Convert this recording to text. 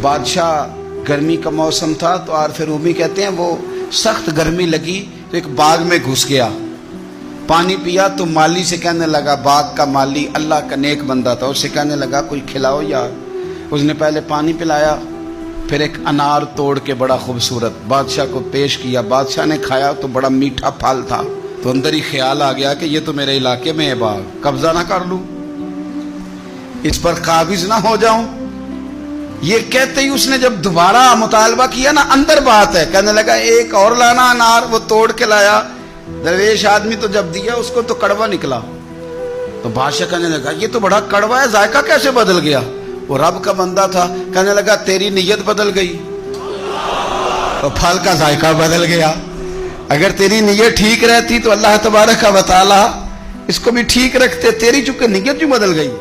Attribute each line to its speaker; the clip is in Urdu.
Speaker 1: بادشاہ گرمی کا موسم تھا تو عارف رومی کہتے ہیں وہ سخت گرمی لگی تو ایک باغ میں گھس گیا، پانی پیا تو مالی سے کہنے لگا، باغ کا مالی اللہ کا نیک بندہ تھا، اس سے کہنے لگا کوئی کھلاؤ یار۔ اس نے پہلے پانی پلایا، پھر ایک انار توڑ کے بڑا خوبصورت بادشاہ کو پیش کیا۔ بادشاہ نے کھایا تو بڑا میٹھا پھل تھا، تو اندر ہی خیال آ گیا کہ یہ تو میرے علاقے میں ہے باغ، قبضہ نہ کر لوں، اس پر قابض نہ ہو جاؤں۔ یہ کہتے ہی اس نے جب دوبارہ مطالبہ کیا نا، اندر بات ہے، کہنے لگا ایک اور لانا انار، وہ توڑ کے لایا۔ درویش آدمی تو جب دیا اس کو تو کڑوا نکلا، تو بادشاہ کہنے لگا یہ تو بڑا کڑوا ہے، ذائقہ کیسے بدل گیا؟ وہ رب کا بندہ تھا، کہنے لگا تیری نیت بدل گئی تو پھل کا ذائقہ بدل گیا۔ اگر تیری نیت ٹھیک رہتی تو اللہ تبارک و تعالی اس کو بھی ٹھیک رکھتے، تیری چونکہ نیت جو بدل گئی۔